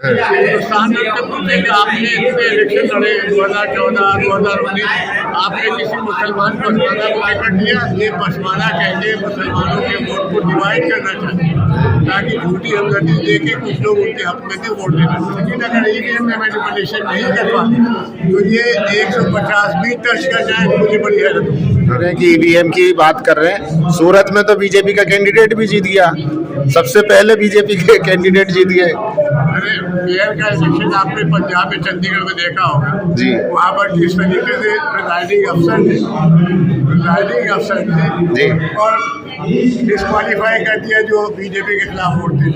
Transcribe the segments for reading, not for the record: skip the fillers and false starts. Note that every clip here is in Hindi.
हिंदुस्तान में तो पूछे कि आपने इतने इलेक्शन लड़े 2014, 2019, आपने किसी मुसलमान पसमाना को टिकट दिया? ये पसमाना कहते मुसलमानों के वोट को डिवाइड करना चाहते हैं ताकि झूठी हमदर्दी देके कुछ लोग उनके हक में भी वोट देना। लेकिन अगर ईवीएम में मैनिपुलेशन नहीं कर पाते तो ये 150 भी टच कर जाए मुझे बड़ी हैरत होगी। कि ईवीएम की बात कर रहे हैं, सूरत में तो बीजेपी का कैंडिडेट भी जीत गया, सबसे पहले बीजेपी के कैंडिडेट जीत गए। अरे मेयर का इलेक्शन आपने पंजाब में चंडीगढ़ में देखा होगा जी, वहाँ पर किस तरीके से प्रिजाइडिंग अफसर थे जी, और डिस्क्वालीफाई कर दिया जो बीजेपी के खिलाफ वोट थे।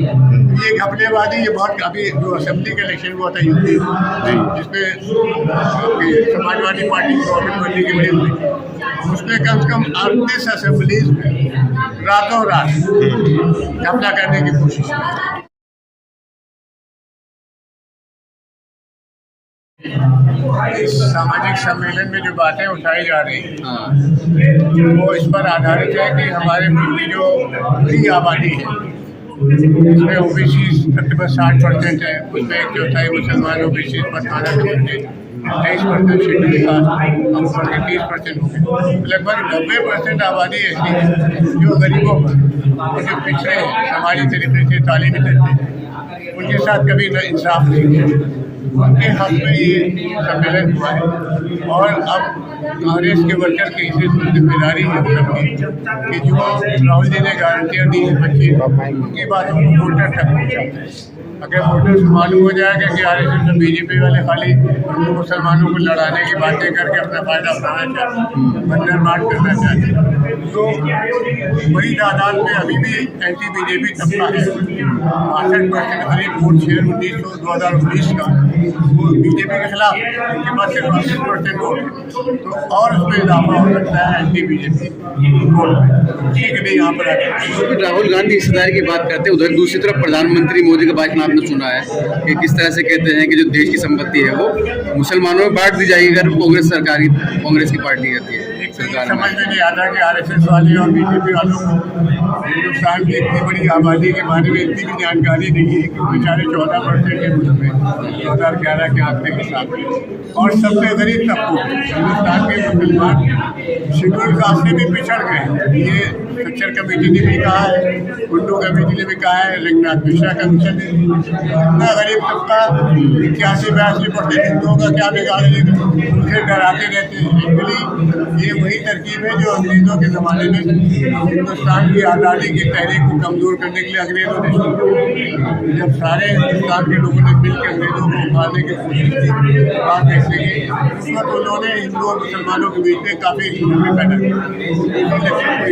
ये घपलेबाजी ये बहुत अभी जो असेंबली का इलेक्शन हुआ था यूपी जिसमें समाजवादी पार्टी की गवर्नमेंट बनने की वजह हुई, उसमें कम से कम 38 असेंबलीज में रातों रात घपला करने की कोशिश की। सामाजिक सम्मेलन में जो बातें उठाई जा रही हैं वो इस पर आधारित है कि हमारे मुल्क की जो बड़ी आबादी है उसमें ओबीसी तकरीबन 60% है, उसमें 1/4 मुसलमान ओबीसी पठाना कम्युनिटी 23% शेड्यूल कास्ट और 30% हो गए। लगभग 90% आबादी ऐसी है जो गरीबों पर जो पिछड़े समाजी तरीके से तालीमी तरीके उनके साथ कभी इंसाफ नहीं किया, उनके हक में ये सम्मेलन हुआ है। और अब कांग्रेस के वर्कर की इसी जिम्मेदारी है कि जो राहुल जी ने गारंटियाँ दी हैं बच्चे उनकी बातों को वोटर तक पहुँचाते हैं। अगर वोटर्स को मालूम हो जाएगा कि आरएसएस में बीजेपी वाले खाली हिंदू मुसलमानों को लड़ाने की बातें करके अपना फायदा उठाना चाहते हैं, बंधन मार्च करना चाहते हैं, तो बड़ी तादाद में अभी भी एंटी बीजेपी तबका है। 62% करीब वोट शेयर 2019 का वो बीजेपी के खिलाफ है, उनके पास सिर्फ 80% वोट है, तो और उसमें इजाफा हो सकता है एंटी बीजेपी वोट में। ठीक नहीं यहाँ पर आकर राहुल गांधी हिस्सेदारी की बात करते हैं, उधर दूसरी तरफ प्रधानमंत्री मोदी का भाषण आपने सुना है कि किस तरह से कहते हैं कि जो देश की संपत्ति है वो मुसलमानों में बांट दी जाएगी अगर कांग्रेस की पार्टी रहती है सरकार। समझ में नहीं आता कि आरएसएस वाले और बीजेपी वालों को हिंदुस्तान की इतनी बड़ी आबादी के बारे में इतनी भी जानकारी नहीं है कि बेचारे 14% के मुल्क में 2011 के आंकड़े के साथ और सबसे गरीब तबकों हिंदुस्तान के मुसलमान शेड्यूल कास्ट से भी पिछड़ गए। ये स्ट्रक्चर कमेटी ने भी कहा है, कुंडू कमेटी ने भी कहा है, रंगनाथ मिश्रा कमीशन ने इतना गरीब तबका 81-82% हिंदुओं का क्या बिगाड़ेगा, उनसे डराते रहते हैं। एक्चुअली ये वही तरकीब है जो अंग्रेज़ों के ज़माने में हिंदुस्तान की आज़ादी की तहरीक को कमज़ोर करने के लिए अंग्रेज़ों ने शुरू, जब सारे हिंदुस्तान के लोगों ने मिलकर अंग्रेज़ों को उखाड़ने की कोशिश की बात देखते हैं उस वक्त उन्होंने हिंदू और मुसलमानों के बीच में काफ़ी पैदा किया।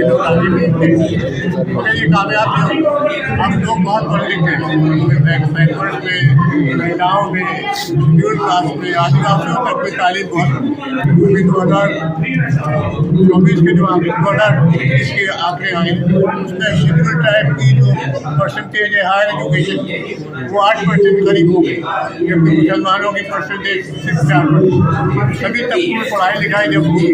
लोग आगे मगर ये कामयाब नहीं हो। अब लोग बहुत पढ़े लिखे हैं, बैकवर्ड में, महिलाओं में, शेड्यूल कास्ट में, आदिवासियों तक में तालीम बहुत। अभी 2024 के जो 2021 के आंकड़े आए उसमें शेड्यूल ट्राइब की जो परसेंटेज है हायर एजुकेशन वो 8% करीब हो गई, जबकि मुसलमानों की परसेंटेज सिर्फ 4%। सभी तबकों में पढ़ाई लिखाई जब होगी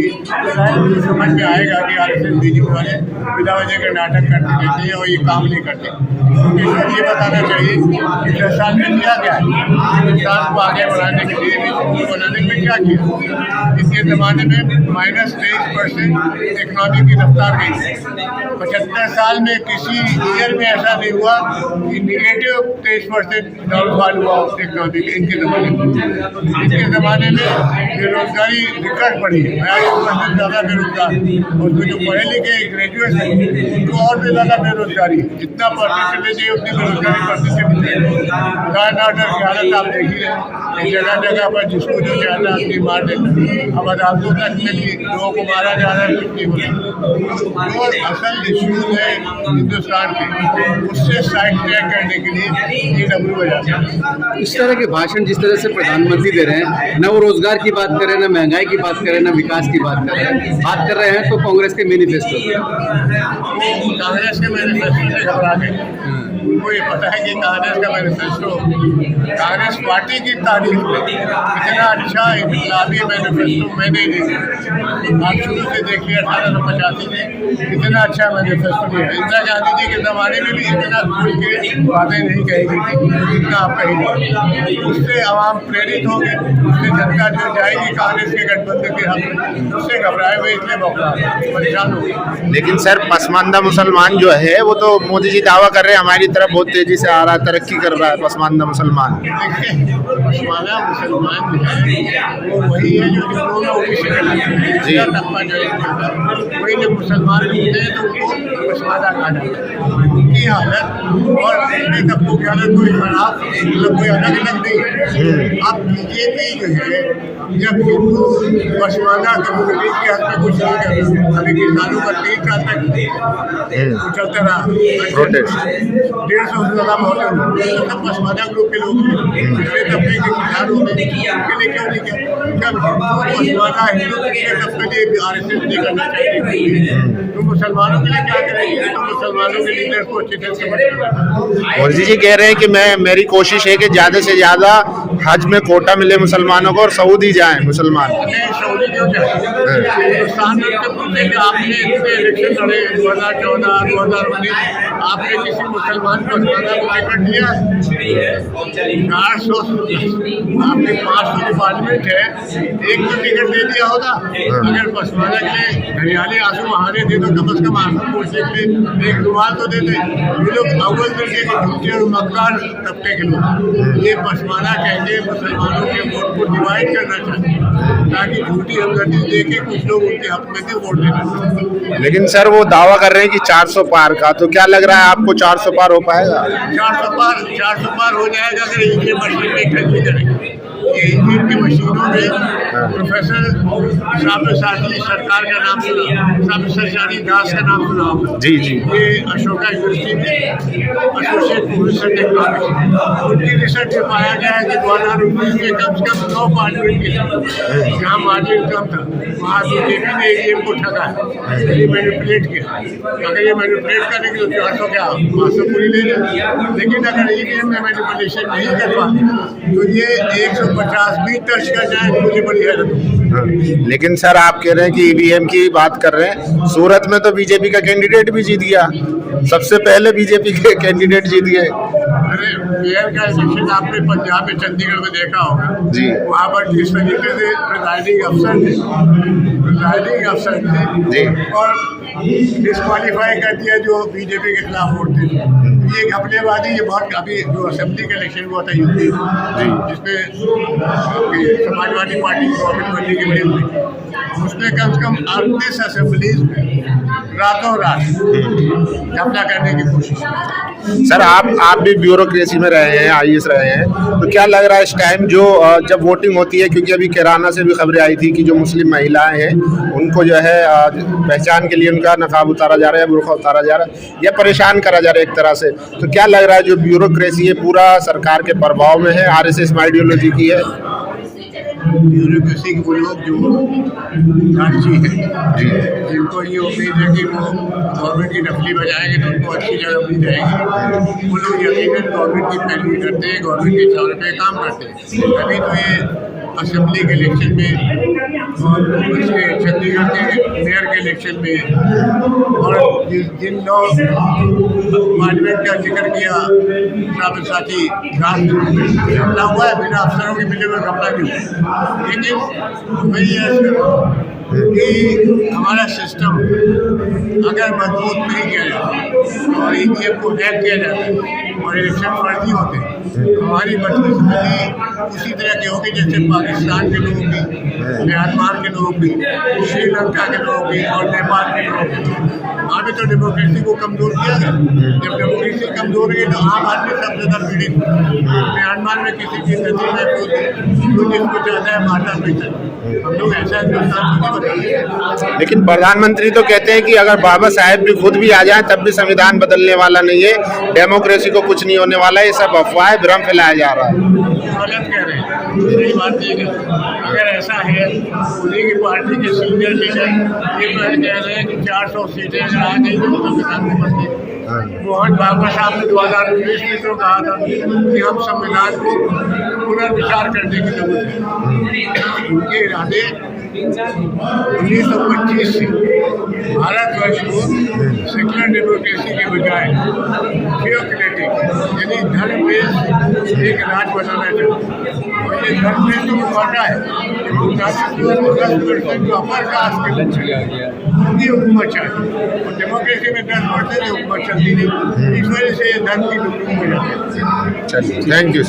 तो समझ में आएगा कि आरएसएस बीजेपी वाले बिना वजह का नाटक करते रहते हैं और ये काम नहीं करते। क्योंकि ये बताना चाहिए कि 10 साल में किया क्या है, हिंदुस्तान को आगे बढ़ाने के लिए बनाने में क्या किया। इसके ज़माने में -23% इकनॉमी की रफ्तार गई। 75 साल में किसी ईयर में ऐसा नहीं हुआ कि निगेटिव 23% डाउनफॉल हुआ इकनॉमी के इनके ज़माने में। इनके ज़माने में बेरोजगारी रिकॉर्ड बढ़ी, 42% ज़्यादा बेरोजगार, और जो पढ़े लिखे ग्रेजुएट हैं उनको और भी ज़्यादा बेरोजगारी। जितना परसेंटेज चाहिए उतनी बेरोजगारी परसेंटेज। ऑर्डर की हालत आप देखिए, जगह जगह पर जिसको जो चाहता है अपनी मार देता। अब अदालतों तक में भी लोगों को मारा जा रहा है, कुछ नहीं हो रहा। और असल इश्यूज है हिंदुस्तान के, उससे साइड ट्रैक करने के लिए ये डब्ल्यू बजाते हैं। इस तरह के भाषण जिस तरह से प्रधानमंत्री दे रहे हैं, न वो रोजगार की बात करें, न महंगाई की बात करें, न विकास की बात कर रहे हैं तो कांग्रेस के मैनिफेस्टो कांग्रेस के मैनिफेस्टो से घबरा गए। उनको ये पता है कि कांग्रेस का मैनिफेस्टो, कांग्रेस पार्टी की तारीफ में इतना अच्छा इनकलाबी मैनिफेस्टो मैंने देखा। आप शुरू से देखिए 1885 में इतना अच्छा मैनिफेस्टो दिया। इंदिरा गांधी जी के ज़माने में भी इतना खुल के बातें नहीं कही गई थी जितना आप कही। उससे आवाम प्रेरित होंगे, उससे जनता जो जाएगी कांग्रेस के गठबंधन के हक, उससे घबराए हुए इसलिए बौखला परेशान होगी। लेकिन सर पसमानदा मुसलमान जो है वो तो मोदी जी दावा कर रहे हैं हमारी तरफ बहुत तेजी से आ रहा है, तरक्की कर रहा है पसमानदा मुसलमान। देखिए पसमानदा मुसलमान जो है वो वही है जो हिंदुओं में ओबीसी का तबका जो है वही जब मुसलमान होते हैं तो उनको पसमानदा कहा जाता है। उनकी हालत और दूसरे तबकों की हालत कोई खराब मतलब कोई अलग अलग नहीं है। अब बीजेपी जो है जब हिंदू पसमानदा कम्युनिटी के हक में कुछ नहीं कर रहा, अभी किसानों का 3 साल तक चलता रहा प्रोटेस्ट, 150 से ज़्यादा मौतें हुई, सब पसमानदा ग्रुप के लोग दूसरे तबके के किसान होते उनके लिए क्यों नहीं किया? जब पसमानदा हिंदू दूसरे तबके लिए RSS नहीं करना चाहिए तो मुसलमानों के लिए क्या करेंगे? तो मुसलमानों के लीडर को अच्छी तरह समझ करना। मोदी जी कह रहे हैं कि मेरी कोशिश है कि ज़्यादा से ज़्यादा हज में कोटा मिले मुसलमानों को और सऊदी जाएं मुसलमान। सऊदी क्यों जाए? हिंदुस्तान में तो पूछे कि आपने इतने इलेक्शन लड़े 2014, 2019, आपने किसी मुसलमान पसमानदा को टिकट दिया? 400 आपके 500 की पार्लियामेंट है, एक तो टिकट दे दिया होगा। अगर पसमानदा के लिए हरियाली आंसू बहाने थे तो कम से कम आंसू पोछने के लिए एक रुमाल तो देते। ये लोग अव्वल दर्जे के झूठे और मक्कार तबके के लोग ये पसमानदा कहते मुसलमानों के वोट को डिवाइड करना चाहते हैं ताकि झूठी हमदर्दी दे के कुछ लोग उनके हक में भी वोट देना। लेकिन सर वो दावा कर रहे हैं कि 400 पार का, तो क्या लग रहा है आपको 400 पार हो पाएगा? 400 पार हो जाएगा अगर ईवीएम मशीन में खरीदी करेंगे। ईवीएम की मशीनों में प्रोफेसर साबरसादी सरकार का नाम सुना, साबरसादी दास का नाम सुना होगा। जी जी, ये अशोका यूनिवर्सिटी में एसोसिएट प्रोफेसर टेक्नोलॉजी, उनकी रिसर्च में पाया गया है कि 2019 में कम से कम 9 पार्लियामेंट की जहाँ मार्जिन कम था वहाँ बीजेपी ने ईवीएम को ठगा है, ये मैनिपुलेट किया। अगर ये मैनिपुलेट करेंगे तो 400 क्या 500 पूरी ले जाए। लेकिन अगर ईवीएम में मैनिपुलेशन नहीं कर पाते तो ये 150 भी टच कर जाए तो मुझे बड़ी हैरत होगी। लेकिन सर आप कह रहे हैं कि ईवीएम की बात कर रहे हैं, सूरत में तो बीजेपी का कैंडिडेट भी जीत गया, सबसे पहले बीजेपी के कैंडिडेट जीत गए। अरे मेयर का इलेक्शन आपने पंजाब में चंडीगढ़ में देखा होगा जी, वहाँ पर जिस तरीके से प्रिजाइडिंग अफसर थे जी, और डिस्क्वालीफाई कर दिया जो बीजेपी के खिलाफ वोट थे। ये घपलेबाजी ये बहुत अभी जो असेंबली का इलेक्शन हुआ था यूपी जिसमें समाजवादी पार्टी की गवर्नमेंट बनने की वजह हुई, उसमें कम से कम 38 असेंबलीज में रातों रात घपला करने की कोशिश की। सर आप भी ब्यूरोक्रेसी में रहे हैं, IAS रहे हैं, तो क्या लग रहा है इस टाइम जो जब वोटिंग होती है, क्योंकि अभी कैराना से भी खबरें आई थी कि जो मुस्लिम महिलाएं हैं उनको जो है पहचान के लिए उनका नकाब उतारा जा रहा है, बुर्का उतारा जा रहा है या परेशान करा जा रहा है एक तरह से, तो क्या लग रहा है जो ब्यूरोक्रेसी है पूरा सरकार के प्रभाव में है, RSS आइडियोलॉजी की है? ब्यूरोक्रेसी के वो लोग जो लालची है जिनको ये उम्मीद है कि वो गवर्नमेंट की डफली बजाएंगे तो उनको अच्छी जगह मिल जाएगी, वो लोग यकीनन गवर्नमेंट की पैरवी करते हैं, गवर्नमेंट के तौर पे काम करते हैं। अभी तो ये असेंबली के इलेक्शन में और उसके चंडीगढ़ के मेयर के इलेक्शन में और जिन लोग पार्लियामेंट का जिक्र किया साथी घपला हुआ है, बिना अफसरों के मिले हुए घपला क्यों? लेकिन मैं ये कि हमारा सिस्टम अगर मजबूत नहीं किया जाता और ईवीएम को हैक किया जाता है और इलेक्शन फर्जी होते हैं तो हमारी बदकिस्मती उसी तरह की होगी जैसे पाकिस्तान के लोगों की, म्यांमार के लोगों की, श्रीलंका के लोगों की और नेपाल के लोगों की। वहाँ पे तो डेमोक्रेसी को कमज़ोर किया गया। जब डेमोक्रेसी कमज़ोर है तो आम आदमी सबसे ज़्यादा पीड़ित। म्यांमार में किसी की नदी में तो जिसको चाहता है माता पिता, हम लोग ऐसा हिंदुस्तान को नहीं बताते। लेकिन प्रधानमंत्री तो कहते हैं कि अगर बाबा साहेब भी खुद भी आ जाएं तब भी संविधान बदलने वाला नहीं है, डेमोक्रेसी को कुछ नहीं होने वाला है, ये सब अफवाह है, भ्रम फैलाया जा रहा है। गलत कह रहे हैं, सही बात नहीं है। अगर ऐसा है उन्हीं की पार्टी के सीनियर लीडर ये कह रहे हैं कि 400 सीटें आ गई तो संविधान में बदले। हाँ। मोहन भागवत साहब ने 2019 में तो कहा था कि हम संविधान को पुनर्विचार करने की जरूरत है। उनके इरादे 1925 से भारतवर्ष को सेक्युलर डेमोक्रेसी के बजाय थियोक्रेटिक यानी धर्म बेस्ड एक राज बनाना चाहते हैं। और ये धर्म बेस्ड तो बांटा है कि 10% जो अपर कास्ट के लोग उनकी हुकूमत चाहती है और डेमोक्रेसी में 10% हुकूमत चलती नहीं। इस वजह से ये धर्म की हुकूमत हो जाती है। चलिए, थैंक यू।